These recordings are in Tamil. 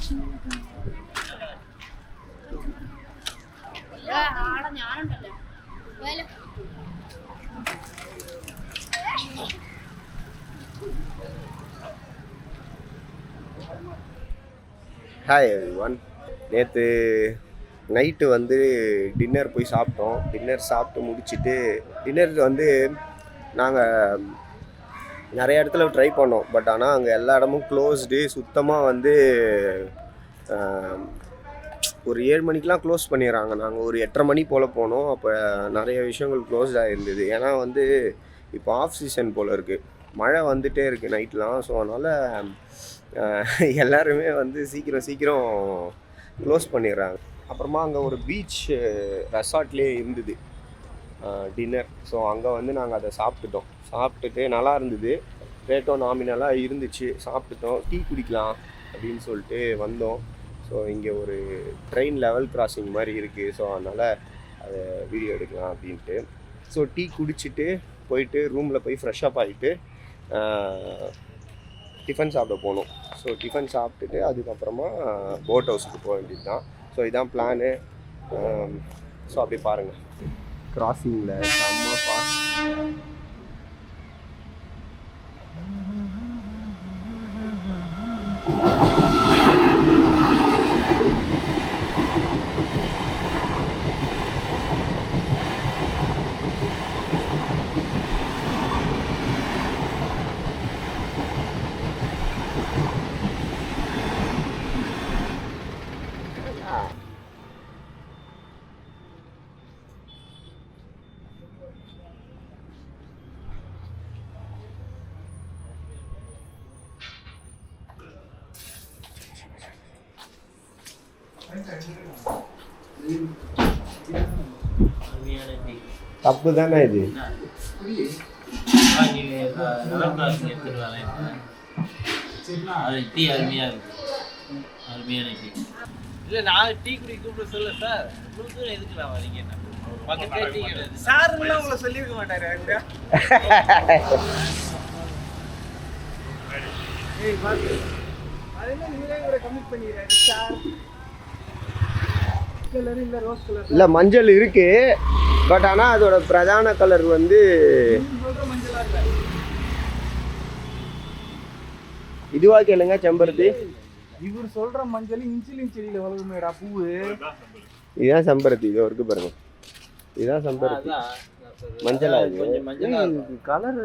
Hi everyone. நேற்று நைட்டு வந்து டின்னர் போய் சாப்பிட்டோம். டின்னர் சாப்பிட்டு முடிச்சுட்டு டின்னருக்கு வந்து நாங்கள் நிறைய இடத்துல ட்ரை பண்ணோம். பட் ஆனால் அங்கே எல்லா இடமும் க்ளோஸ்டு. சுத்தமாக வந்து ஒரு 7 மணிக்கெலாம் க்ளோஸ் பண்ணிடுறாங்க. நாங்கள் ஒரு 8:30 மணி போல் போனோம். அப்போ நிறைய விஷயங்கள் க்ளோஸ்டாக இருந்தது. ஏன்னா வந்து இப்போ ஆஃப் சீசன் போல் இருக்குது. மழை வந்துகிட்டே இருக்குது நைட்லாம். ஸோ அதனால் எல்லாருமே வந்து சீக்கிரம் க்ளோஸ் பண்ணிடுறாங்க. அப்புறமா அங்கே ஒரு பீச் ரெசார்ட்லேயே இருந்தது டின்னர். ஸோ அங்கே வந்து நாங்கள் அதை சாப்பிட்டுட்டு நல்லா இருந்தது. ரேட்டோ நாமினலாக இருந்துச்சு. சாப்பிட்டுட்டோம். டீ குடிக்கலாம் அப்படின்னு சொல்லிட்டு வந்தோம். ஸோ இங்கே ஒரு ட்ரெயின் லெவல் கிராசிங் மாதிரி இருக்குது. ஸோ அதனால் அதை வீடியோ எடுக்கலாம் அப்படின்ட்டு. ஸோ டீ குடிச்சிட்டு போயிட்டு ரூமில் போய் ஃப்ரெஷ்ஷப் ஆகிட்டு டிஃபன் சாப்பிட போனோம். ஸோ டிஃபன் சாப்பிட்டுட்டு அதுக்கப்புறமா போட் ஹவுஸுக்கு போக வேண்டியது தான். ஸோ இதான் பிளானு. ஸோ அப்படி பாருங்கள், கிராசிங்கில் செம்ம ஃபாஸ்ட். தப்பு தானே இது. டீ அருமையாக இருக்கு. அருமையான டீ. இல்லை நான் டீ குடி கூப்பிட சொல்ல சார். உங்களுக்கு எதுக்கு நான் வரீங்க? பக்கத்தே டீ கிடையாது சாருங்களாம் உங்களை சொல்லியிருக்க மாட்டாரு. அதெல்லாம் நீங்களே கூட கமிட் பண்ணிடுறாரு சார். கலர் இல்லை, ரோஸ் கலர் இல்லை, மஞ்சள் இருக்குது. பட் ஆனால் அதோட பிரதான கலர் வந்து மஞ்சளாக இல்லை. இதுவாக கேளுங்க, செம்பருத்தி. இவர் சொல்ற மஞ்சள் இன்சுலின் செடியில வளருமேடா பூவு. இதுதான் செம்பருத்தி. இதோ இருக்கு பாருங்க, இதுதான் செம்பருத்தி. மஞ்சளா இது கலர்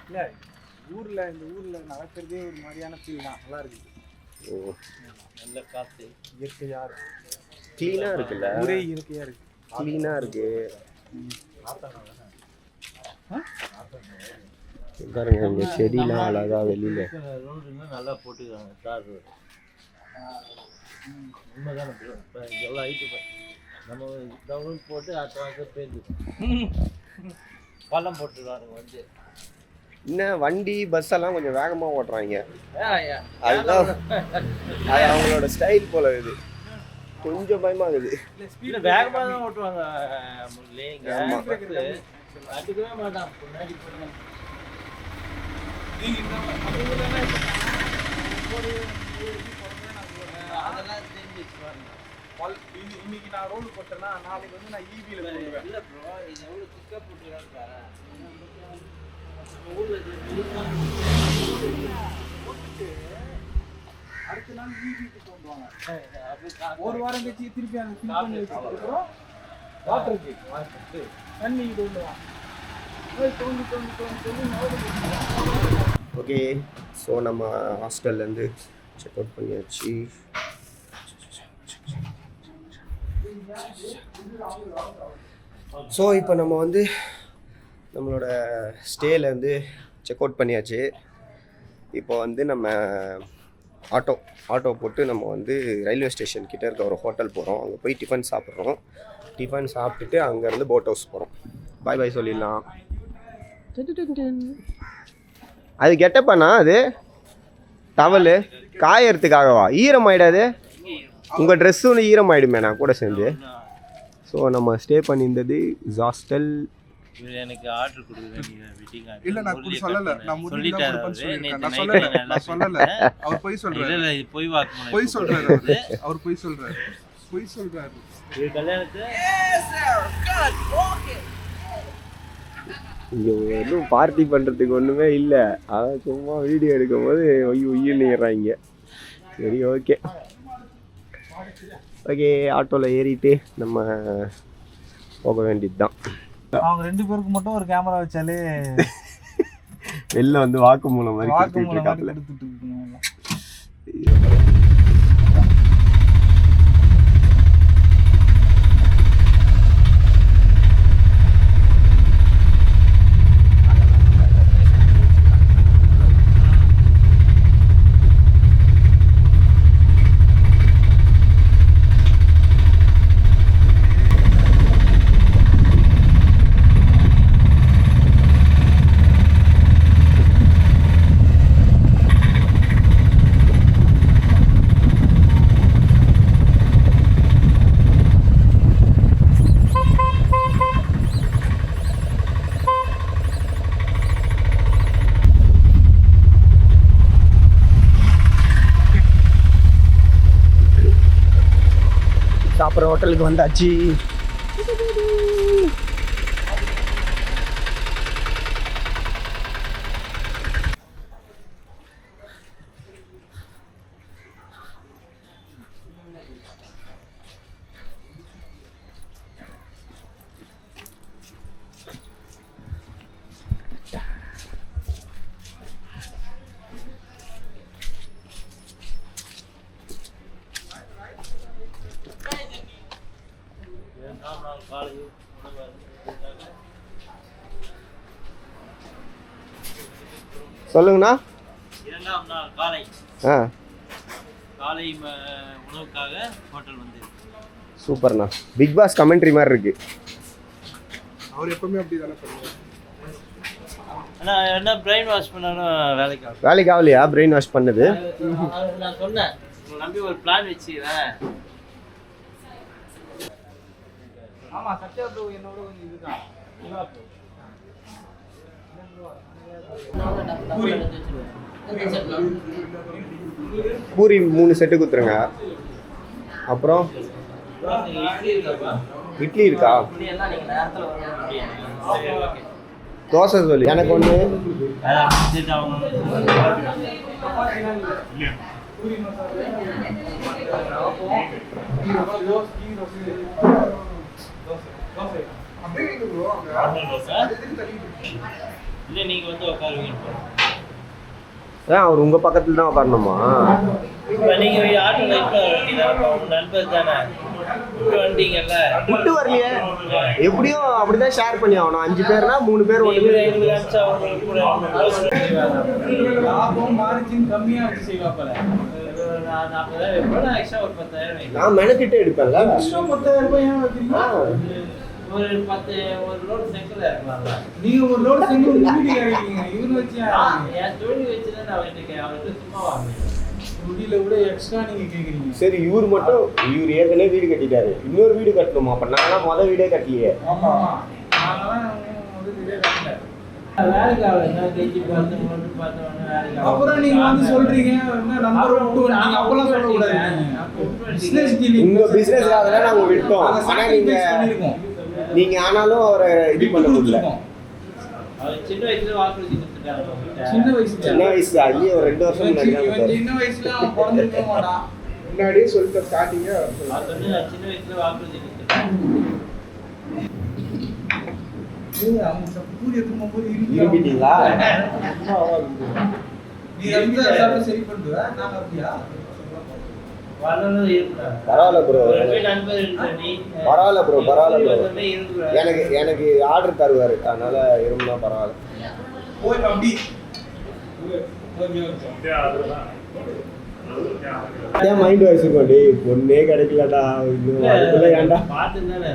இல்லை. இந்த ஊர்ல நடக்கிறதே ஒரு மாதிரியான ஃபீல் தான். நல்லா இருக்கு. நல்ல காற்று, இயற்கையா இருக்கு, க்ளீனா இருக்குல்ல. ஊரே இயற்கையா இருக்கு, க்ளீனா இருக்கு. பாருங்க இந்த செடிலாம் அழகா வெளியில நல்லா போட்டுருக்காங்க. தார் உண்மைதானே. எவ்வளோ ஹைட்டு நம்ம டவுன் போட்டு அடுத்த வாரம் பேருந்து பள்ளம் போட்டுருக்காங்க. வந்து இன்னும் வண்டி பஸ் எல்லாம் கொஞ்சம் வேகமா ஓட்டுறாங்க. அதுதான் அது அவங்களோட ஸ்டைல் போல. இது கொஞ்சம் பயமா இருக்குது. வேகமா தான் ஓட்டுவாங்க. அதுக்கவே மாட்டான். இன்னைக்கு நான் ரோடு போட்டேன்னா நாளைக்கு வந்து நான் ஈவியில போடுவேன். இல்லை ப்ரோ, இது எவ்வளோ திக்கா போட்டுருக்கான்னு பாரு. போட்டுட்டு அடுத்த நாள் ஈவிக்கு கொண்டுவாங்க. ஒரு வாரம் கழிச்சு திருப்பி அந்த ஃபில் பண்ணி வச்சுக்கிறோம். வாட்டருக்கு தண்ணி கொண்டுவாங்க. ஓகே, ஸோ நம்ம ஹாஸ்டல்லேருந்து செக் அவுட் பண்ணியாச்சு. ஸோ இப்போ நம்ம வந்து நம்மளோட ஸ்டேலேருந்து செக் அவுட் பண்ணியாச்சு. இப்போ வந்து நம்ம ஆட்டோ போட்டு நம்ம வந்து ரயில்வே ஸ்டேஷன் கிட்டே இருக்க ஒரு ஹோட்டல் போகிறோம். அங்கே போய் டிஃபன் சாப்பிட்றோம். டிஃபன் சாப்பிட்டுட்டு அங்கேருந்து போட் ஹவுஸ் போகிறோம். பாய் சொல்லிடலாம். அது கெட்டப்பாண்ணா, அது டவலு காயறதுக்காகவா? ஈரமாயிடாது? உங்கள் ட்ரெஸ்ஸு ஒன்று ஈரமாயிடுமே நான் கூட சேர்ந்து. ஸோ நம்ம ஸ்டே பண்ணியிருந்தது ஹாஸ்டல் இவர் எனக்கு ஆர்டர் கொடுக்குறேன் நீங்க வெட்டிங் ஆர்டர் இல்ல நான் கூட சொல்லல, நான் முரளி தான் கொடுப்பேன்னு சொல்லியிருக்கேன். நான் சொல்லல, சொல்லிட்டாரு நான் சொல்லல. அவர் பொய் சொல்றாரு. இல்ல இது பொய் வாக்குமூலம். பொய் சொல்றாரு அவரு. அவர் பொய் சொல்றாரு. பொய் சொல்றாரு. இது கல்யாணத்தை இங்கே ஒன்றும் பார்ட்டி பண்ணுறதுக்கு ஒன்றுமே இல்லை. அதான் சும்மா வீடியோ எடுக்கும் போது ஒய்யுன்னுறாங்க. சரி ஓகே ஓகே, ஆட்டோவில் ஏறிட்டு நம்ம போக வேண்டியது தான். அவங்க 2 பேருக்கு மட்டும் ஒரு கேமரா வச்சாலே வெளில வந்து வாக்குமூலம் மாதிரி கொடுத்துட்டு வாக்குமூலம் இருக்காப்புல. எடுத்துட்டு இருக்காங்க. சாப்பிட்ற ஹோட்டலுக்கு வந்தாச்சு. சொல்லுங்கண்ணா. 2ஆம் நாள் காலை ஆ காலை உணவுக்காக ஹோட்டல் வந்து சூப்பர்ண்ணா. பிக் பாஸ் கமெண்ட்ரி மாதிரி இருக்கு. அவர் எப்பவுமே அப்படிதானே பண்ணுவாரு. ஆனா என்ன பிரெயின் வாஷ் பண்ணாலும் வேலைக்கு ஆகும். வேலைக்கு ஆகலையா பிரெயின் வாஷ் பண்ணது? நான் சொன்னேன் உங்களை நம்பி ஒரு பிளான் வச்சுக்கிறேன். ஆமா சத்யா ப்ரோ என்னோட கொஞ்சம் இதுதான். பூரி 3 செட்டு கொடுத்துருங்க. அப்புறம் இட்லி இருக்கா? தோசை சொல்லி எனக்கு ஒன்று. இல்லை நீங்கள் வந்து உட்காருவீங்க. அவர் உங்கள் பக்கத்தில் தான் உட்காரணுமா? இப்போ நீங்கள் ஆட்டோ லைஃப்பில் உங்கள் நண்பர் தானே வந்தீங்கல்ல. விட்டு வரலையே. எப்படியும் அப்படிதான் ஷேர் பண்ணி ஆகணும். 5 பேர்னா 3 பேர் 1 பேர் லாபம் மார்ஜின் கம்மியா வச்சு செய்வாப்பல. 40,000 எப்போ எக்ஸ்ட்ரா ஒரு 10,000 நான் மெனக்கிட்டே எடுப்பேன்ல. எக்ஸ்ட்ரா 10,000 ரூபாய் ஏன் வைக்கிறீங்க? ஒரு லோடு செங்கல் இறக்கலாம்ல. நீங்க ஒரு லோடு செங்கல் வீடு இறக்கீங்க. இவரு வச்சு என் தொழில் வச்சு தான் நான் அவர்கிட்ட சும்மா வாங்கினேன். முடியல விட எக்ஸ்ட்ரா நீங்க கேக்குறீங்க. சரி இவர் மட்டும் இவர் ஏற்கனவே வீடு கட்டிட்டாரு. இன்னொரு வீடு கட்டணுமா? அப்ப நான்லாம் மொதல் வீடே கட்டலையே. ஆமா நாங்கலாம் வந்து வீடே கட்டல. வேலைக்கு ஆகல. என்ன கேஜி பார்த்து வேலைக்கு அப்புறம் நீங்க வந்து சொல்றீங்க என்ன நம்பர் விட்டு நீங்க அப்பலாம் சொல்ல கூடாது. பிசினஸ் டீலிங் உங்க பிசினஸ்க்காக தான் நாங்க விட்டோம். ஆனா நீங்க ஆனாலும் அவரை இது பண்ண முடியல. அவர் சின்ன வயசுல வாக்குறுதி கொடுத்துட்டாங்க. சின்ன வயசுல ஐயோ ஒரு 2 வருஷம் முன்னாடி தான் கொடுத்தாரு. சின்ன வயசுல அவன் பிறந்திருக்க மாட்டான். முன்னாடியே சொல்லிட்டு ஸ்டார்டிங்க அவர் வந்து நான் சின்ன வயசுல வாக்குறுதி கொடுத்துட்டேன். அவங்க பூரி எடுத்தும் போது இருப்பிட்டீங்களா? நீ எந்த சாப்பிட்டு சரி பண்ணுவ? நான் அப்படியா? வரணும் இருக்கணும். பரவாயில்ல ப்ரோ. நண்பர் இருக்க நீ பரவாயில்ல ப்ரோ. பரவாயில்ல ப்ரோ. இருக்கு. எனக்கு ஆர்டர் தருவாரு. அதனால இருந்தா பரவாயில்ல. போய் அப்படி ஏன் மைண்ட் வச்சுக்கோ டேய், பொண்ணே கிடைக்கலடா. இன்னும் அதுக்குள்ள ஏன்டா பார்த்துதானே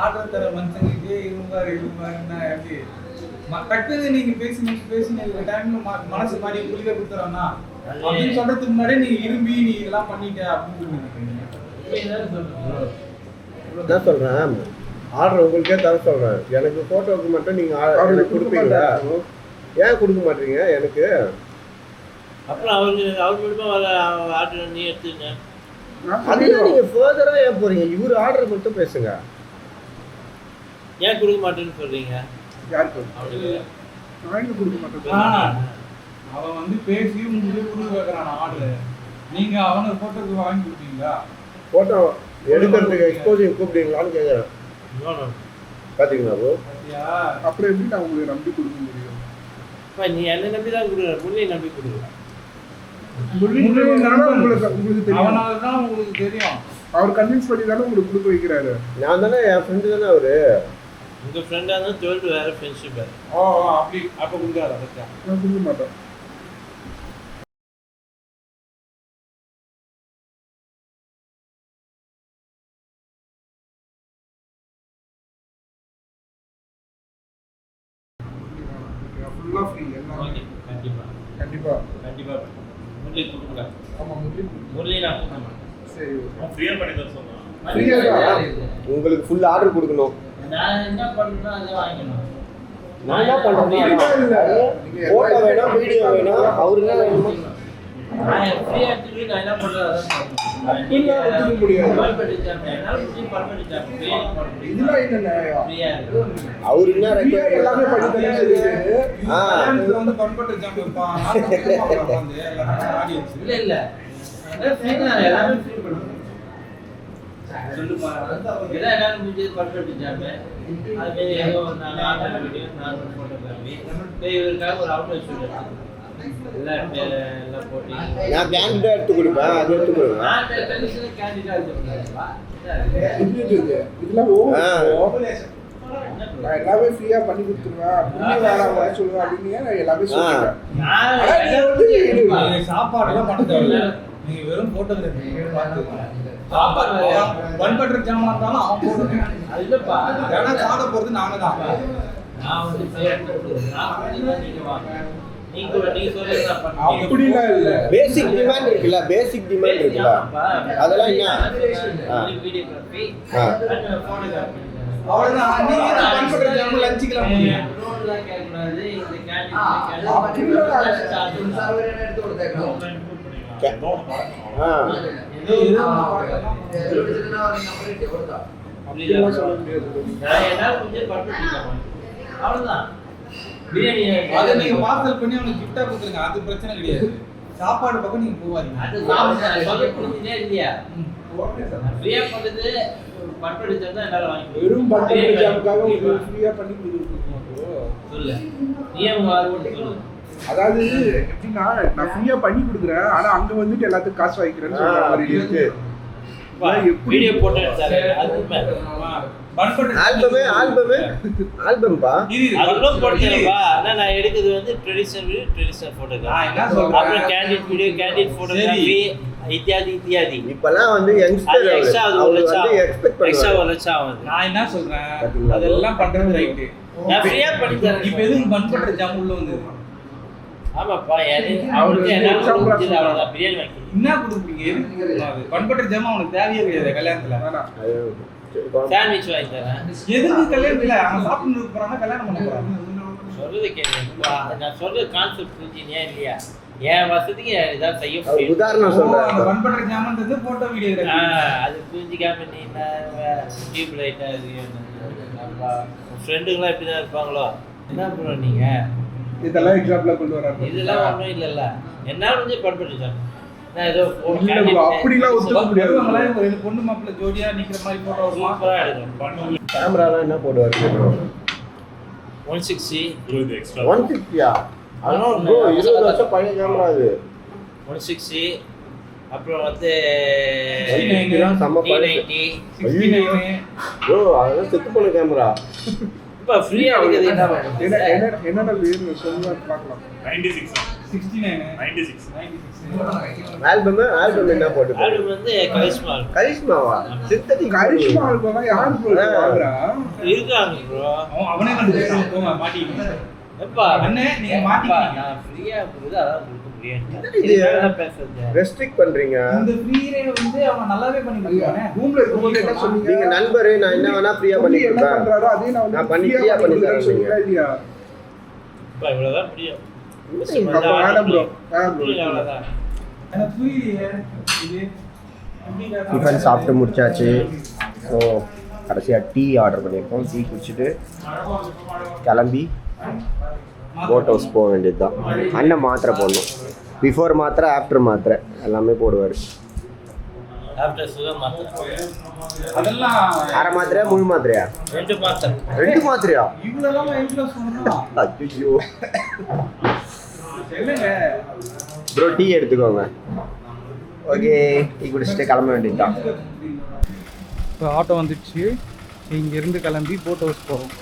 ஆர்டர் தர மனுஷங்களுக்கு இருப்பாருன்னா எப்படி டக்குன்னு நீங்க பேசி டைம்ல மனசு மாதிரி புரித கொடுத்துறோம்னா அப்படின்னு சொல்றதுக்கு முன்னாடியே நீ விரும்பி நீ இதெல்லாம் பண்ணிட்ட அப்படின்னு தான் சொல்றேன். ஆர்டர் உங்களுக்கே தர சொல்றேன். எனக்கு போட்டோவுக்கு மட்டும் நீங்க ஆர்டர் கொடுப்பீங்களா? ஏன் கொடுக்க மாட்டீங்க எனக்கு? அப்புறம் அவர் மூலமா வர ஆர்டர் நீ எடுத்துங்க. அதெல்லாம் நீங்க ஃபர்தரா ஏன் போறீங்க? இவரு ஆர்டர் மட்டும் பேசுங்க. ஏன் கொடுக்க மாட்டேன்னு சொல்றீங்க? யாருக்கு அவனுக்கு வாங்கி கொடுக்க மாட்டேன். அவன் வந்து பேசி உங்களுக்கு கொடுக்க வைக்கிறான் ஆர்டர். நீங்க அவனுக்கு போட்டோக்கு வாங்கி கொடுப்பீங்களா? போட்டோ எடுக்கிறதுக்கு எக்ஸ்போசிங் கூப்பிடுவீங்களான்னு கேட்குறேன். பார்த்தீங்களா ப்ரோ? அப்புறம் எப்படி நான் உங்களுக்கு நம்பி கொடுக்க முடியும்? நீ என்ன நம்பி தான் கொடுக்குற, முள்ளையை நம்பி கொடுக்குற. உங்களுக்கு அவனாலதான் உங்களுக்கு தெரியும். அவர் கன்வின்ஸ் பண்ணி தானே உங்களுக்கு கொடுக்க வைக்கிறாரு. நான் தானே, என் ஃப்ரெண்டு தானே அவரு. உங்க ஃப்ரெண்டாக இருந்தால் 12 வேற ஃப்ரெண்ட்ஷிப் வேறு. அப்படி அப்போ கொடுக்காத பத்தியா? நான் கொடுக்க மாட்டேன். ஃபுல்லாக ஃப்ரீ எல்லாம். ஓகே, கண்டிப்பாக கண்டிப்பாக கண்டிப்பாக முரளி கொடுக்குறேன். ஆமாம் முரளி. முரளி நான் கொடுக்க மாட்டேன். சரி ஃப்ரீயாக பண்ணி தர சொல்லுவாங்க. உங்களுக்கு ஃபுல் ஆர்டர் கொடுக்கணும். நான் என்ன பண்ணுறேன்னா அதை வாங்கிக்கணும். நான் என்ன பண்ணுறேன்? போட்டோ வேணாம், வீடியோ வேணாம், அவரு என்ன வேணுமோ நான் ஃப்ரீயாக எடுத்துட்டு நான் என்ன பண்ணுறேன் அதான் அப்படிலாம் எடுத்துக்க முடியாது. இதெல்லாம் என்ன நியாயம்? அவரு என்ன ரெக்கார்ட் எல்லாமே பண்ணி தரேன் சொல்லிட்டு இதுல வந்து பண்பட்டு ஜாம் வைப்பான். வந்து எல்லாரும் ஆடியன்ஸ் இல்லை இல்லை எல்லாமே ஃப்ரீ பண்ணுறேன். சொல்லுப்பா, இதான் எல்லாரும் முடிஞ்சது பர்ஃபெக்ட் ஜாமு. அதுமாரி ஏதோ நான் நார்மல் வீடியோ, நார்மல் ஃபோட்டோகிராஃபி, இவருக்காக ஒரு அவுட்லெட் ஷூட் எல்லாம் போட்டு நான் கேண்டிடா எடுத்து கொடுப்பேன், அது எடுத்து கொடுங்க. நான் ட்ரெடிஷனல் கேண்டிடேட் எடுத்துக்கிறேன். இதெல்லாம் நான் எல்லாமே ஃப்ரீயா பண்ணி கொடுத்துருவேன். புள்ளி வேற சொல்லுவேன் அப்படின்னு நான் எல்லாமே சொல்லிட்டேன். சாப்பாடுலாம் பண்ண தேவையில்ல. நீங்க வெறும் போட்டோகிராஃபி பார்த்து சாப்பாடு பண்பட்டு ஜாமா இருந்தாலும் அவன் போடுறேன். அது இல்லைப்பா, ஏன்னா சாப்பிட போறது நாங்க தான். நான் வந்து நீங்க வாங்க, நீங்க சொல்லி அப்படிலாம் இல்ல. பேசிக் டிமாண்ட் இருக்குல்ல, பேசிக் டிமாண்ட் இருக்குல்ல, அதெல்லாம் என்ன? வீடியோகிராஃபி ஃபோட்டோகிராஃபி அவ்வளவுதான். நீங்க தான் பண்பட்டு ஜாமா லஞ்சுக்குலாம் போறீங்க. ரோட்ல கேட்கக்கூடாது. இந்த கேண்டிடேட் அவ்வளவுதான். பிரியாணி அதை நீங்க பார்சல் பண்ணி அவனுக்கு கிஃப்டா கொடுத்துருங்க. அது பிரச்சனை கிடையாது. சாப்பாடு பக்கம் நீங்க போவாதீங்க. அது சாப்பிட்டு சொல்ல புரிஞ்சுனே இல்லையா? ஃப்ரீயா பண்றது பட்டு தான் எல்லாரும் வாங்கி வெறும் பண்பட்டு ஜாமுக்காக உங்களுக்கு ஃப்ரீயா பண்ணி கொடுத்துருக்கோம். சொல்லு, நீ உங்க ஆர்வம் சொல்லு. அதாவது எப்படின்னா நான் ஃப்ரீயா பண்ணி கொடுக்குறேன், ஆனா அங்க வந்துட்டு எல்லாத்துக்கும் காசு வாங்கிக்கிறேன்னு சொல்ற மாதிரி இருக்கு. வீடியோ போட்டோ எடுத்தாரு அது ஆல்பம்பா. அதுவும் போட்டுருப்பா. ஆனா நான் எடுக்கிறது வந்து ட்ரெடிஷனல் போட்டோகிராஃபி, அப்புறம் கேண்டிட் வீடியோ, கேண்டிட் போட்டோகிராஃபி இத்தியாதி. இப்பெல்லாம் வந்து யங்ஸ்டர் எக்ஸ்ட்ரா அவங்க வந்து எக்ஸ்பெக்ட் பண்ணுவாங்க. 1 லட்சம் ஆகுது. நான் என்ன சொல்றேன், அதெல்லாம் பண்றது ரைட்டு. நான் ஃப்ரீயா பண்ணி தரேன். இப்போ எதுக்கு பண்பட்டு ஜாம் உள்ள வந்தது? ஆமாப்பா, அவருக்கு என்ன கொடுக்குது அவ்வளவுதான். பிரியாணி வாங்கி என்ன கொடுப்பீங்க? எதுக்கு பண்பட்டு ஜாம் அவனுக்கு தேவையே கிடையாது கல்யாணத்துல. சாண்ட்விச் வாங்கி தரேன். எதுக்கு கல்யாணத்துல அவன் சாப்பிட்டு போறானா கல்யாணம் பண்ண போறான்? சொல்றது கேட்குறேன்ப்பா. நான் சொல்றது கான்செப்ட் புரிஞ்சுனியா இல்லையா? என் வசதிக்கு இதான் செய்ய முடியும். உதாரணம் அந்த சொல்றேன். பண்பட்டு ஜாம்ன்றது போட்டோ வீடியோ. அது புரிஞ்சிக்காம நீ டியூப் லைட்டா ஃப்ரெண்டுங்களாம் இப்படி தான் இருப்பாங்களோ? என்ன பண்ணுவோம் நீங்க? இதெல்லாம் எக்ஸாம்பிளா கொண்டு வராங்க. இதெல்லாம் ஒன்றும் இல்லைல்ல. என்னால் வந்து பண்பட்டுச்சேன். நான் ஏதோ அப்படிலாம் ஒத்துக்க முடியாது. ரெண்டு பொண்ணு மாப்பிள்ள ஜோடியா நிக்கிற மாதிரி போட்டோ சூப்பராக எடுக்கணும். கேமராலாம் என்ன போடுவாரு? 160 20 எக்ஸ்ட்ரா. 160யா? அதனால ப்ரோ 20 வருஷம் பழைய கேமரா அது. 160 அப்புறம் வந்து செம்ம பழைய. 69 ப்ரோ அதெல்லாம் செத்து போன கேமரா. இப்போ ஃப்ரீயாக எடுக்கிறது என்ன என்னென்ன வேணும் சொல்லுங்க பார்க்கலாம். 96. 69 96. 96 ஆல்பம் என்ன போட்டு ஆல்பம் வந்து கரிஷ்மா கரிஷ்மாவா சிந்தட்டிக் கரிஷ்மா ஆல்பம் யாரு ப்ரோ வாங்குறா? இருக்காங்க ப்ரோ. அவனே வந்து போங்க மாட்டிக்கிங்க. எப்பா அண்ணே நீங்க மாட்டிக்கிங்க. நான் ஃப்ரீயா இருக்குது அதான் கொடுக்க முடியாது. இது? என்ன பேசுறது? ரெஸ்ட்ரிக்ட் பண்றீங்க. இந்த ஃப்ரீரே வந்து அவன் நல்லாவே பண்ணி கொடுத்தானே. ரூம்ல இருக்கும்போது என்ன சொன்னீங்க? நீங்க நண்பரு நான் என்ன வேணா ஃப்ரீயா பண்ணி என்ன கொடுப்பேன். பண்றாரோ அதே நான் பண்ணி ஃப்ரீயா பண்ணி தரேன் சொல்றீங்களா இல்லையா? இப்ப இவ்வளவுதான் முடியும். அப்ப வேணாம் ப்ரோ. வேணாம் ப்ரோ. அவ்வளவுதான். எனக்கு புரியலையே இது டிஃபன் சாப்பிட்டு முடிச்சாச்சு. ஸோ கடைசியாக டீ ஆர்டர் பண்ணியிருக்கோம். டீ குடிச்சிட்டு கிளம்பி போட் ஹவுஸ் போக வேண்டியது தான். அண்ணன் மாத்திரை போடணும். பிஃபோர் மாத்திரை ஆஃப்டர் மாத்திரை எல்லாமே போடுவார். ஆஃப்டர் சுகர் மாத்திரை. அதெல்லாம் அரை மாத்திரையா முழு மாத்திரையா? 2 மாத்திரை. 2 மாத்திரையா? இவ்வளவு இன்ஃப்ளூயன்ஸ் பண்ணா ஐயோ சொல்லுங்க. ப்ரோ டீ எடுத்துக்கோங்க. ஓகே டீ குடிச்சிட்டு கிளம்ப வேண்டியது தான். இப்போ ஆட்டோ வந்துடுச்சு. இங்கேருந்து கிளம்பி போட் ஹவுஸ் போகிறோம்.